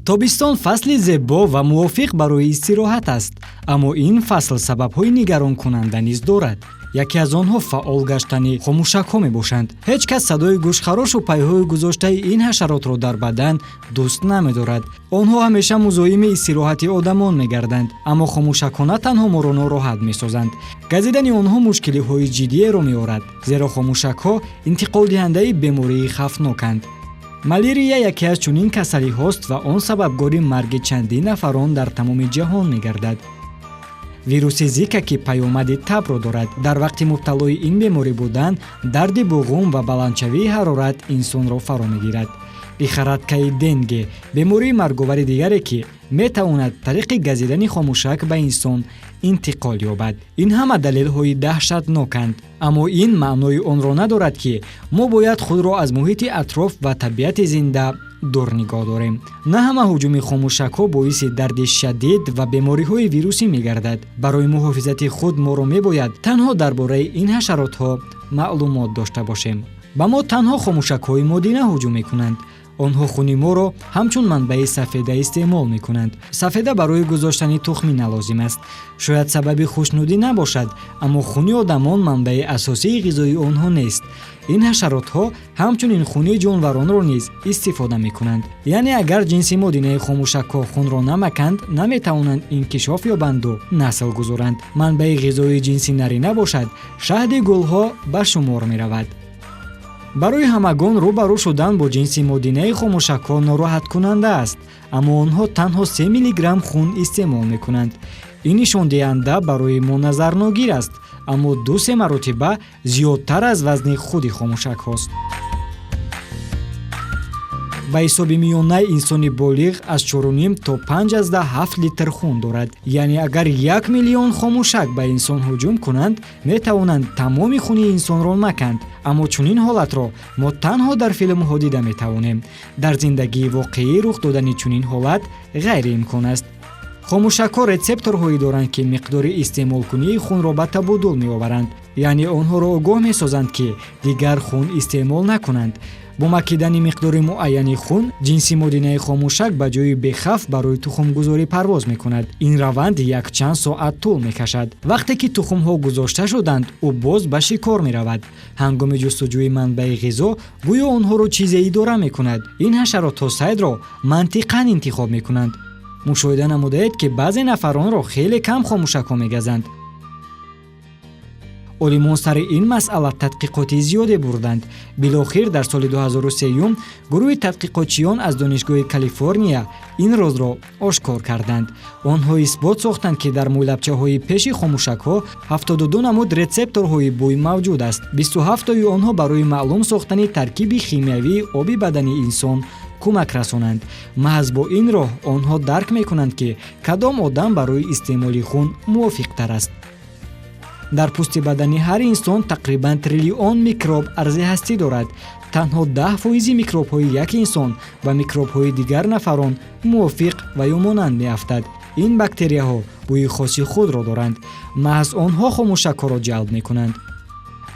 тобистон фасли зебо ва мувофиқ барои истироҳат аст, аммо ин фасл сабабҳои нигаронкунанда низ дорад. яке аз онҳо фаъол гаштани хомӯшакҳо мебошанд. ҳеҷ кас садои гӯшхарошу пайҳои гузоштаи ин ҳашаротро дар бадан дӯст намедорад. онҳо ҳамеша музоими истироҳати одамон мегарданд, аммо хомӯшакҳо на танҳо моро нороҳат месозанд. газидани онҳо мушкилиҳои ҷиддиеро меорад, зеро хомӯшакҳо интиқолдиҳандаи бемории хавфноканд. малярия яке аз чунин касалиҳост ва он сабабгори марги чандин нафарон дар тамоми ҷаҳон мегардад. вируси зика ки паёмади табро дорад, дар вақти мубталои ин беморӣ будан дарди буғум ва баландшавии ҳарорат инсонро фаро мегирад. лихорадкаи денге бемории марговари дигаре ки метавонад тариқи газидани хомӯшак ба инсон интиқол ёбад. ин ҳама далелҳои даҳшатноканд, аммо ин маънои онро надорад ки мо бояд худро аз муҳити атроф ва табиати зинда дур нигоҳ дорем. на ҳама ҳуҷуми хомӯшакҳо боиси дарди шадид ва бемориҳои вирусӣ мегардад. барои муҳофизати худ моро мебояд танҳо дар бораи ин ҳашаротҳо маълумот дошта бошем. ба мо танҳо хомӯшакҳои модина ҳуҷум мекунанд. онҳо хуни моро ҳамчун манбаи сафеда истеъмол мекунанд. сафеда барои гузоштани тухмӣ налозим аст. шояд сабаби хушнудӣ набошад, аммо хуни одамон манбаи асосии ғизои онҳо нест. ин ҳашаротҳо ҳамчунин хуни ҷонваронро низ истифода мекунанд. яъне агар ҷинси модинаи хомӯшакҳо хунро намаканд, наметавонанд инкишоф ёбанду насл гузоранд. манбаи ғизои ҷинси нарина бошад, шаҳди гулҳо ба шумор меравад. барои ҳамагон рӯбарӯ шудан бо ҷинси модинаи хомӯшакҳо нороҳаткунанда аст, аммо онҳо танҳо 3 миллиграмм хун истеъмол мекунанд. ин нишондиҳанда барои мо назарногир аст, аммо 2-3 маротиба зиёдтар аз вазни худи хомӯшакҳост. ба ҳисоби миёнаи инсони болиғ аз 4,5 то 5,7 литр хун дорад. яъне агар 1 миллион хомӯшак ба инсон ҳуҷум кунанд, метавонанд тамоми хуни инсонро наканд. аммо чунин ҳолатро мо танҳо дар филмҳо дида метавонем. дар зиндагии воқеӣ рух додани чунин ҳолат ғайриимкон аст. хомӯшакҳо рецепторҳое доранд ки миқдори истеъмолкунии хунро ба табодул меоваранд. яъне онҳоро огоҳ месозанд ки дигар хун истеъмол накунанд. бо макидани миқдори муайяни хун, ҷинси модинаи хомӯшак ба ҷои бехавф барои тухмгузорӣ парвоз мекунад. ин раванд якчанд соат тӯл мекашад. вақте ки тухмҳо гузошта шуданд, ӯ боз ба шикор меравад. ҳангоми ҷустуҷӯи манбаи ғизо гӯё онҳоро чизе идора мекунад. ин ҳашаротҳо сайдро мантиқан интихоб мекунанд. мушоҳида намудааед ки баъзе нафаронро хеле кам хомӯшакҳо мегазанд. олимон сари ин масъала тадқиқоти зиёде бурданд. билохир дар соли 2003 гурӯҳи тадқиқотчиён аз донишгоҳи Калифорния ин розро ошкор карданд. онҳо исбот сохтанд ки дар мӯйлабчаҳои пеши хомӯшакҳо 72 намуд рецепторҳои бӯй мавҷуд аст. 27тои онҳо барои маълум сохтани таркиби химиявии оби бадани инсон кӯмак расонанд. маҳз бо ин роҳ онҳо дарк мекунанд ки кадом одам барои истеъмоли хун мувофиқтар аст. дар пӯсти бадани ҳар инсон тақрибан триллион микроб арзи ҳастӣ дорад. танҳо 10% микробҳои як инсон ба микробҳои дигар нафарон мувофиқ ва ё монанд меафтад. ин бактерияҳо бӯи хоси худро доранд. маҳз онҳо хомӯшакҳоро ҷалб мекунанд.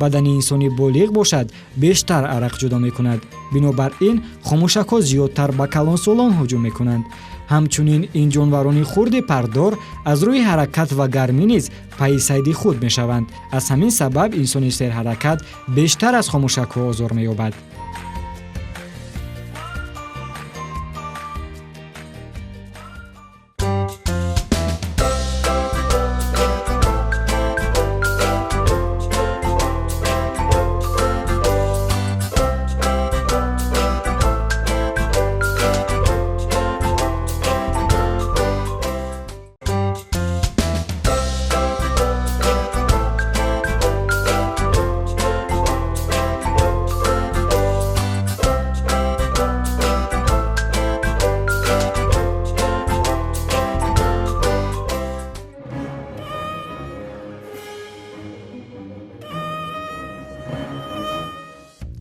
бадани инсони болиғ бошад, бештар арақ ҷудо мекунад. бинобар ин хомӯшакҳо зиёдтар ба калонсолон ҳуҷум мекунанд. ҳамчунин ин ҷонварони хурди пардор аз рӯи ҳаракат ва гармӣ низ пайи сайди худ мешаванд. аз ҳамин сабаб инсони серҳаракат бештар аз хомӯшакҳо озор меёбад.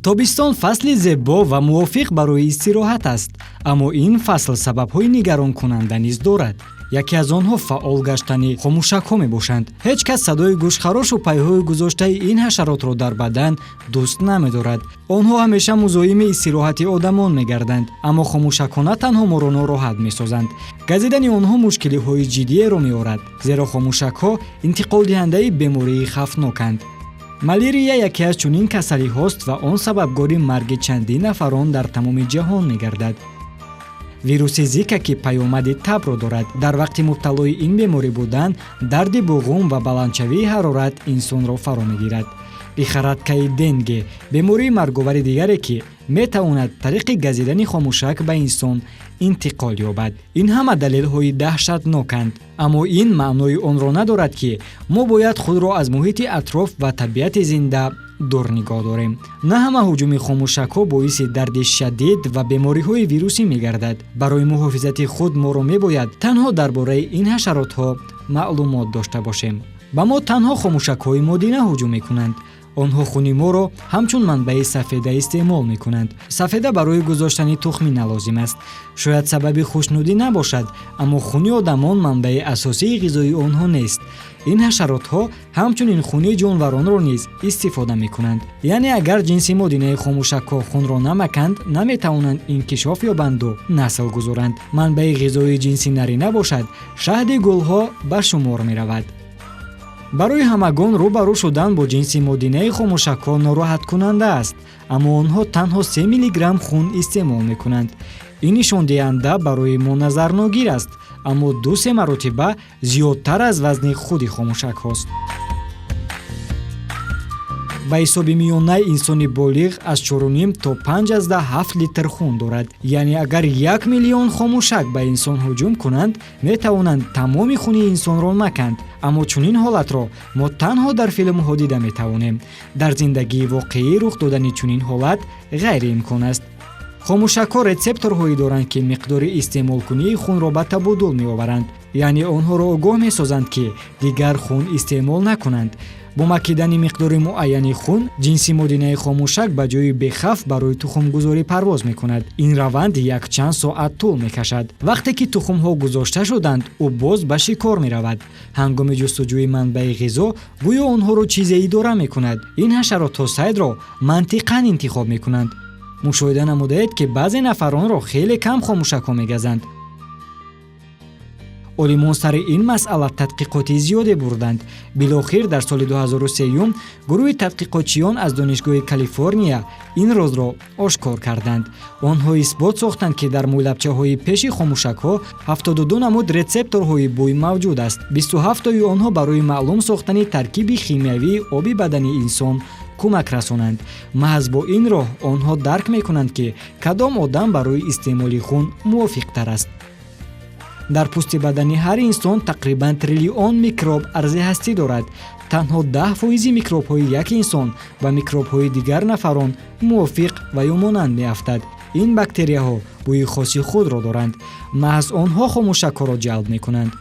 тобистон фасли зебо ва мувофиқ барои истироҳат аст, аммо ин фасл сабабҳои нигаронкунанда низ дорад. яке аз онҳо фаъол гаштани хомӯшакҳо мебошанд. ҳеҷ кас садои гӯшхарошу пайҳои гузоштаи ин ҳашаротро дар бадан дӯст намедорад. онҳо ҳамеша музоими истироҳати одамон мегарданд, аммо хомӯшакҳо на танҳо моро нороҳат месозанд. газидани онҳо мушкилиҳои ҷиддиеро меорад, зеро хомӯшакҳо интиқолдиҳандаи бемории хавфноканд. малярия яке аз чунин касалиҳост ва он сабабгори марги чандин нафарон дар тамоми ҷаҳон мегардад. вируси зика ки паёмади табро дорад, дар вақти мубталои ин беморӣ будан дарди буғум ва баландшавии ҳарорат инсонро фаро мегирад. лихорадкаи денге бемории марговари дигаре ки метавонад тариқи газидани хомӯшак ба инсон интиқол ёбад. ин ҳама далелҳои даҳшатноканд, аммо ин маънои онро надорад ки мо бояд худро аз муҳити атроф ва табиати зинда дур нигоҳ дорем. на ҳама ҳуҷуми хомӯшакҳо боиси дарди шадид ва бемориҳои вирусӣ мегардад. барои муҳофизати худ моро мебояд танҳо дар бораи ин ҳашаротҳо маълумот дошта бошем. ба мо танҳо хомӯшакҳои модина ҳуҷум мекунанд. онҳо хуни моро ҳамчун манбаи сафеда истеъмол мекунанд. сафеда барои гузоштани тухмӣ налозим аст. шояд сабаби хушнудӣ набошад, аммо хуни одамон манбаи асосии ғизои онҳо нест. ин ҳашаротҳо ҳамчунин хуни ҷонваронро низ истифода мекунанд. яъне агар ҷинси модинаи хомӯшакҳо хунро намаканд, наметавонанд инкишоф ёбанду насл гузоранд. манбаи ғизои ҷинси нарина бошад, шаҳди гулҳо ба шумор меравад. барои ҳамагон рӯбарӯ шудан бо ҷинси модинаи хомӯшакҳо нороҳаткунанда аст, аммо онҳо танҳо 3 миллиграмм хун истеъмол мекунанд. ин нишондиҳанда барои мо назарногир аст, аммо 2-3 маротиба зиёдтар аз вазни худи хомӯшакҳост. ба ҳисоби миёнаи инсони болиғ аз 4,5 то 5,7 литр хун дорад. яъне агар 1 миллион хомӯшак ба инсон ҳуҷум кунанд, метавонанд тамоми хуни инсонро маканд. аммо чунин ҳолатро мо танҳо дар филмҳо дида метавонем. дар зиндагии воқеӣ рух додани чунин ҳолат ғайриимкон аст. хомӯшакҳо рецепторҳое доранд ки миқдори истеъмолкунии хунро ба табодул меоваранд, яъне онҳоро огоҳ месозанд ки дигар хун истеъмол накунанд. бо макидани миқдори муайяни хун, ҷинси модинаи хомӯшак ба ҷои бехавф барои тухмгузорӣ парвоз мекунад. ин раванд якчанд соат тӯл мекашад. вақте ки тухмҳо гузошта шуданд, ӯ боз ба шикор меравад. ҳангоми ҷустуҷӯи манбаи ғизо гӯё онҳоро чизе идора мекунад. ин ҳашаротҳо сайдро мантиқан интихоб мекунанд. мушоҳида намудаед ки баъзе нафаронро хеле кам хомӯшакҳо мегазанд. олимон сари ин масъала тадқиқоти зиёде бурданд. билохир дар соли 2003 гурӯҳи тадқиқотчиён аз донишгоҳи Калифорния ин розро ошкор карданд. онҳо исбот сохтанд ки дар мӯйлабчаҳои пеши хомӯшакҳо 72 намуд рецепторҳои бӯй мавҷуд аст. 27тои онҳо барои маълум сохтани таркиби химиявии оби бадани инсон кӯмак расонанд. маҳз бо ин роҳ онҳо дарк мекунанд ки кадом одам барои истеъмоли хун мувофиқтар аст. дар пӯсти бадани ҳар инсон тақрибан триллион микроб арзи ҳастӣ дорад. танҳо 10% микробҳои як инсон ба микробҳои дигар нафарон мувофиқ ва ё монанд меафтад. ин бактерияҳо бӯи хоси худро доранд. маҳз онҳо хомӯшакҳоро ҷалб мекунанд.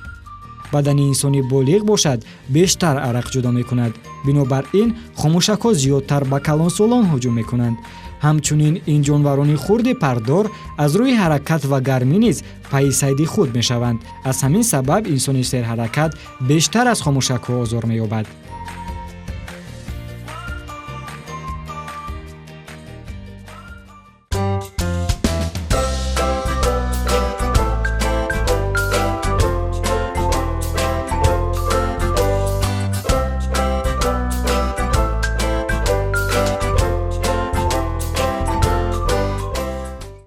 бадани инсони болиғ бошад, бештар арақ ҷудо мекунад. бинобар ин хомӯшакҳо зиёдтар ба калонсолон ҳуҷум мекунанд. ҳамчунин ин ҷонварони хурди пардор аз рӯи ҳаракат ва гармӣ низ пайи сайди худ мешаванд. аз ҳамин сабаб инсони серҳаракат бештар аз хомӯшакҳо озор меёбад.